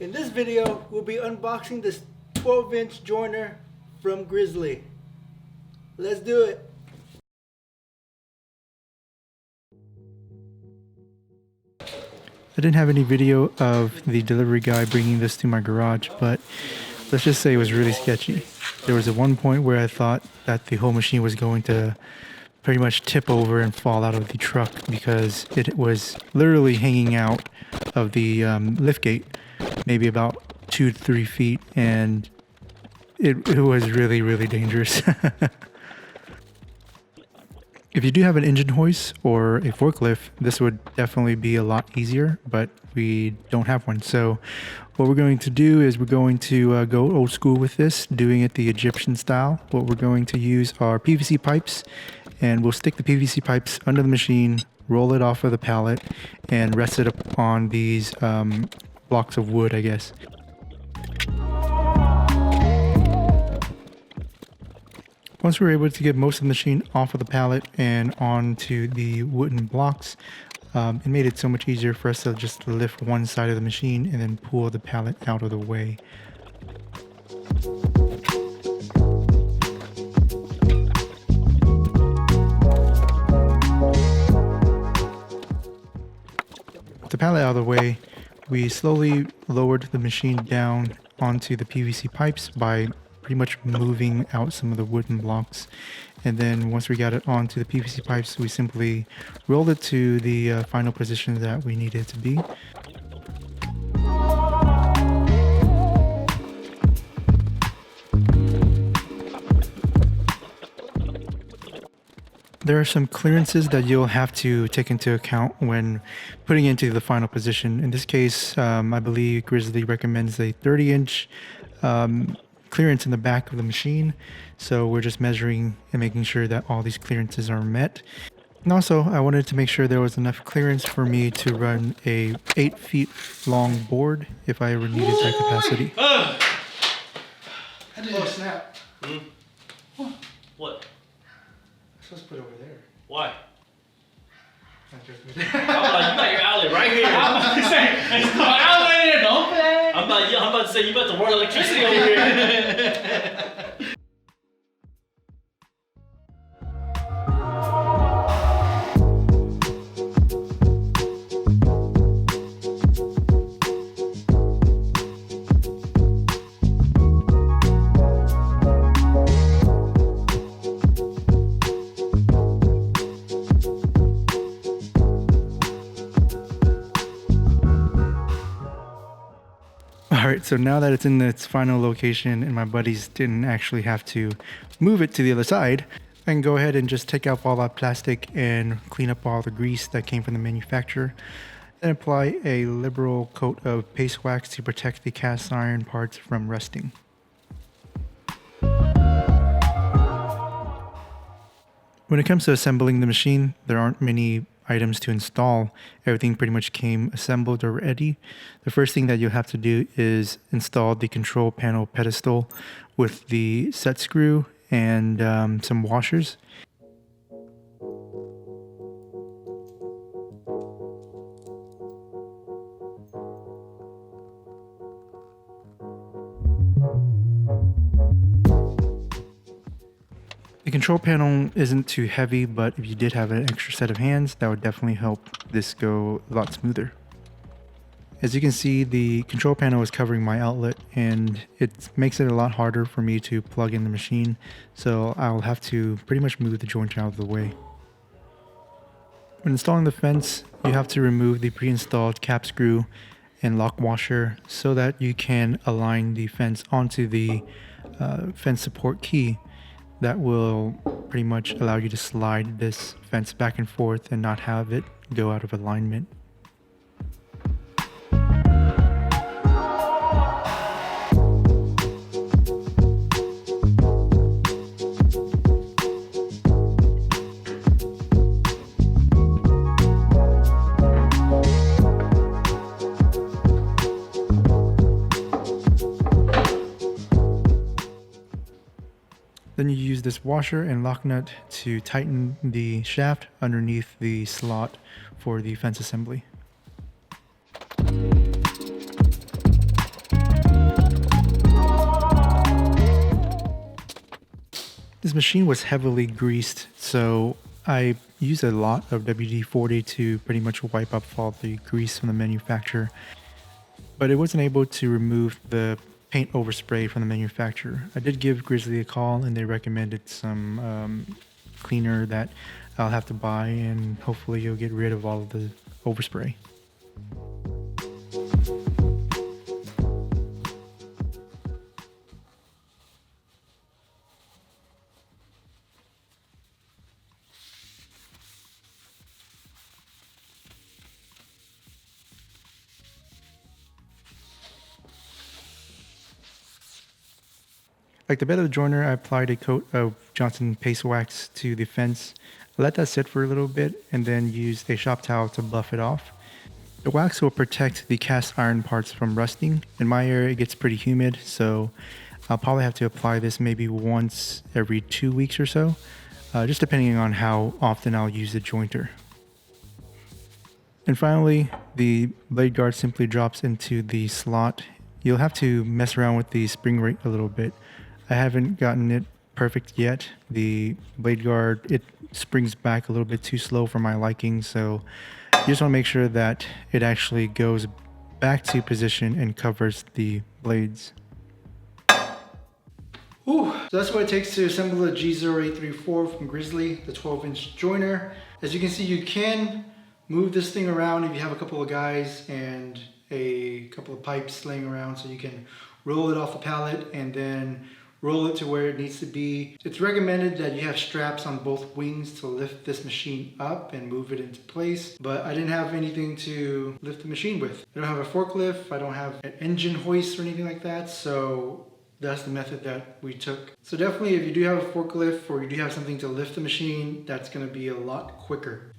In this video, we'll be unboxing this 12-inch joiner from Grizzly. Let's do it. I didn't have any video of the delivery guy bringing this to my garage, but let's just say it was really sketchy. There was at one point where I thought that the whole machine was going to pretty much tip over and fall out of the truck because it was literally hanging out of the lift gate, maybe about 2 to 3 feet, and it was really dangerous. If you do have an engine hoist or a forklift, this would definitely be a lot easier, but we don't have one. So what we're going to do is we're going to go old school with this, doing it the Egyptian style. What we're going to use are PVC pipes, and we'll stick the PVC pipes under the machine, roll it off of the pallet, and rest it up on these blocks of wood, I guess. Once we were able to get most of the machine off of the pallet and onto the wooden blocks, it made it so much easier for us to just lift one side of the machine and then pull the pallet out of the way. With the pallet out of the way, we slowly lowered the machine down onto the PVC pipes by pretty much moving out some of the wooden blocks, and then once we got it onto the PVC pipes, we simply rolled it to the final position that we needed it to be. There are some clearances that you'll have to take into account when putting it into the final position. In this case, I believe Grizzly recommends a 30-inch clearance in the back of the machine, so we're just measuring and making sure that all these clearances are met. And also, I wanted to make sure there was enough clearance for me to run a 8 feet long board if I ever needed that capacity. Oh snap. What? I'm supposed to put it over there. Why? Not just You got your outlet right here. I'm about to say, it's no outlet here, don't play. I'm about to say, you about to run electricity over here. Alright, so now that it's in its final location and my buddies didn't actually have to move it to the other side, I can go ahead and just take out all that plastic and clean up all the grease that came from the manufacturer. Then apply a liberal coat of paste wax to protect the cast iron parts from rusting. When it comes to assembling the machine, there aren't many items to install. Everything pretty much came assembled already. The first thing that you have to do is install the control panel pedestal with the set screw and some washers. The control panel isn't too heavy, but if you did have an extra set of hands, that would definitely help this go a lot smoother. As you can see, the control panel is covering my outlet, and it makes it a lot harder for me to plug in the machine, so I'll have to pretty much move the joint out of the way. When installing the fence, you have to remove the pre-installed cap screw and lock washer so that you can align the fence onto the fence support key. That will pretty much allow you to slide this fence back and forth and not have it go out of alignment. Then you use this washer and lock nut to tighten the shaft underneath the slot for the fence assembly. This machine was heavily greased, so I used a lot of WD-40 to pretty much wipe up all the grease from the manufacturer, but it wasn't able to remove the paint overspray from the manufacturer. I did give Grizzly a call and they recommended some cleaner that I'll have to buy, and hopefully you'll get rid of all of the overspray. Like the bed of the joiner, I applied a coat of Johnson paste wax to the fence. I let that sit for a little bit and then used a shop towel to buff it off. The wax will protect the cast iron parts from rusting. In my area, it gets pretty humid, so I'll probably have to apply this maybe once every 2 weeks or so, just depending on how often I'll use the jointer. And finally, the blade guard simply drops into the slot. You'll have to mess around with the spring rate a little bit. I haven't gotten it perfect yet. The blade guard, it springs back a little bit too slow for my liking, so you just want to make sure that it actually goes back to position and covers the blades. Whew. So that's what it takes to assemble a G0834 from Grizzly, the 12-inch joiner. As you can see, you can move this thing around if you have a couple of guys and a couple of pipes laying around, so you can roll it off the pallet and then roll it to where it needs to be. It's recommended that you have straps on both wings to lift this machine up and move it into place, but I didn't have anything to lift the machine with. I don't have a forklift, I don't have an engine hoist or anything like that, so that's the method that we took. So definitely if you do have a forklift or you do have something to lift the machine, that's going to be a lot quicker.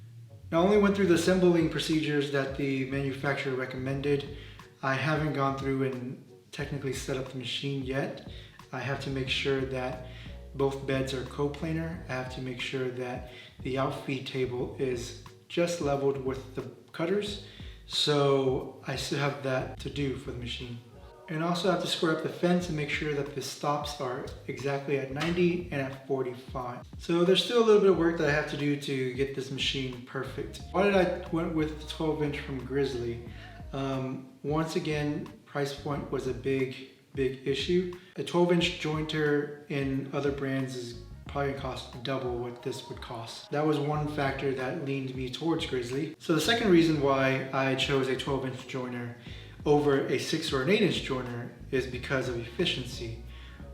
Now, I only went through the assembling procedures that the manufacturer recommended. I haven't gone through and technically set up the machine yet. I have to make sure that both beds are coplanar. I have to make sure that the outfeed table is just leveled with the cutters. So I still have that to do for the machine. And also have to square up the fence and make sure that the stops are exactly at 90 and at 45. So there's still a little bit of work that I have to do to get this machine perfect. Why did I went with the 12-inch from Grizzly? Once again, price point was a big issue. A 12-inch jointer in other brands is probably gonna cost double what this would cost. That was one factor that leaned me towards Grizzly. So the second reason why I chose a 12-inch joiner over a 6 or an 8-inch joiner is because of efficiency.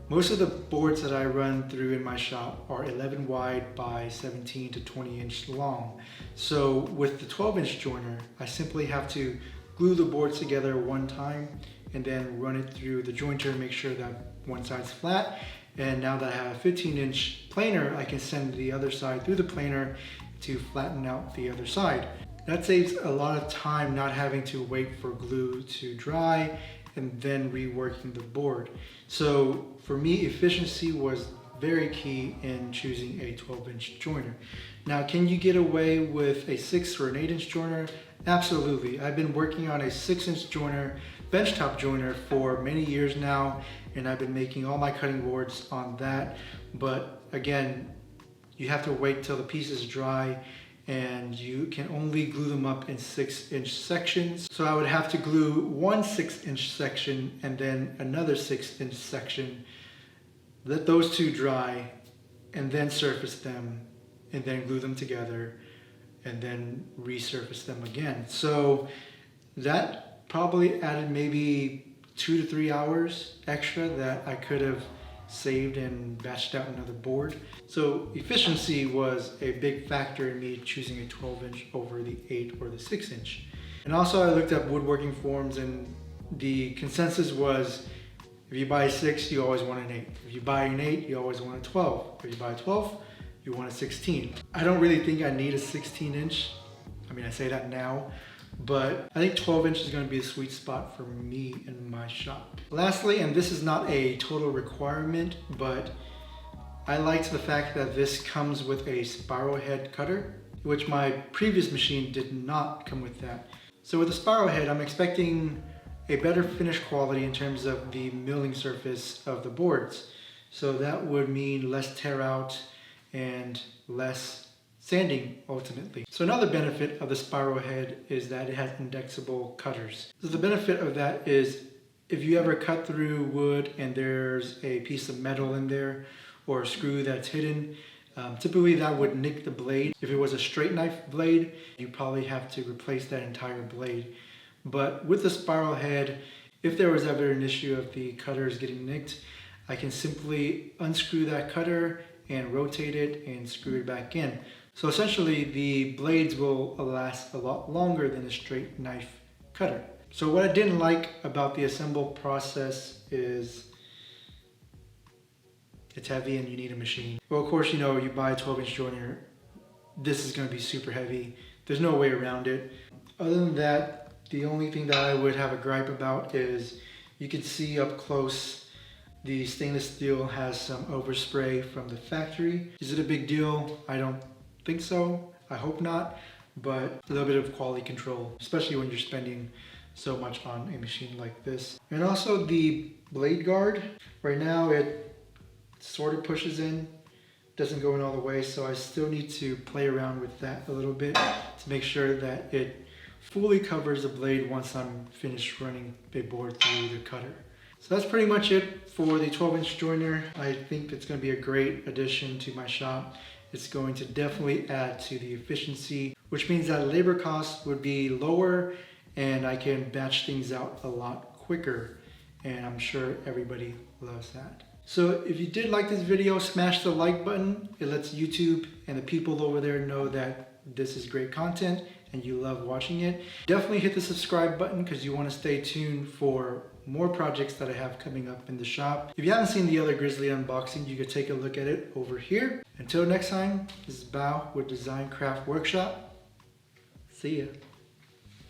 Most of the boards that I run through in my shop are 11 wide by 17 to 20 inch long. So with the 12-inch joiner, I simply have to glue the boards together one time and then run it through the jointer, make sure that one side's flat. And now that I have a 15-inch planer, I can send the other side through the planer to flatten out the other side. That saves a lot of time not having to wait for glue to dry and then reworking the board. So for me, efficiency was very key in choosing a 12-inch joiner. Now, can you get away with a 6 or an 8-inch joiner? Absolutely. I've been working on a 6-inch joiner, benchtop joiner for many years now, and I've been making all my cutting boards on that. But again, you have to wait till the pieces dry, and you can only glue them up in 6-inch sections. So I would have to glue one 6-inch section and then another 6-inch section, let those two dry, and then surface them, and then glue them together, and then resurface them again. So that probably added maybe 2 to 3 hours extra that I could have saved and batched out another board. So efficiency was a big factor in me choosing a 12-inch over the 8 or the 6-inch. And also I looked up woodworking forums, and the consensus was if you buy a 6, you always want an 8. If you buy an 8, you always want a 12. If you buy a 12, you want a 16. I don't really think I need a 16-inch. I mean, I say that now, but I think 12-inch is going to be a sweet spot for me in my shop. Lastly, and this is not a total requirement, but I liked the fact that this comes with a spiral head cutter, which my previous machine did not come with that. So with the spiral head, I'm expecting a better finish quality in terms of the milling surface of the boards. So that would mean less tear out and less sanding ultimately. So another benefit of the spiral head is that it has indexable cutters. So the benefit of that is if you ever cut through wood and there's a piece of metal in there or a screw that's hidden, typically that would nick the blade. If it was a straight knife blade, you probably have to replace that entire blade. But with the spiral head, if there was ever an issue of the cutters getting nicked, I can simply unscrew that cutter and rotate it and screw it back in. So essentially the blades will last a lot longer than a straight knife cutter. So what I didn't like about the assemble process is it's heavy and you need a machine. Well, of course, you know, you buy a 12-inch joiner, this is going to be super heavy. There's no way around it. Other than that, the only thing that I would have a gripe about is you can see up close the stainless steel has some overspray from the factory. Is it a big deal? I don't think so. I hope not, but a little bit of quality control, especially when you're spending so much on a machine like this. And also the blade guard, right now it sort of pushes in, doesn't go in all the way, so I still need to play around with that a little bit to make sure that it fully covers the blade once I'm finished running a board through the cutter. So that's pretty much it for the 12-inch joiner. I think it's going to be a great addition to my shop. It's going to definitely add to the efficiency, which means that labor costs would be lower and I can batch things out a lot quicker. And I'm sure everybody loves that. So if you did like this video, smash the like button. It lets YouTube and the people over there know that this is great content and you love watching it. Definitely hit the subscribe button because you want to stay tuned for more projects that I have coming up in the shop. If you haven't seen the other Grizzly unboxing, you could take a look at it over here. Until next time, this is Bao with Design Craft Workshop. See ya.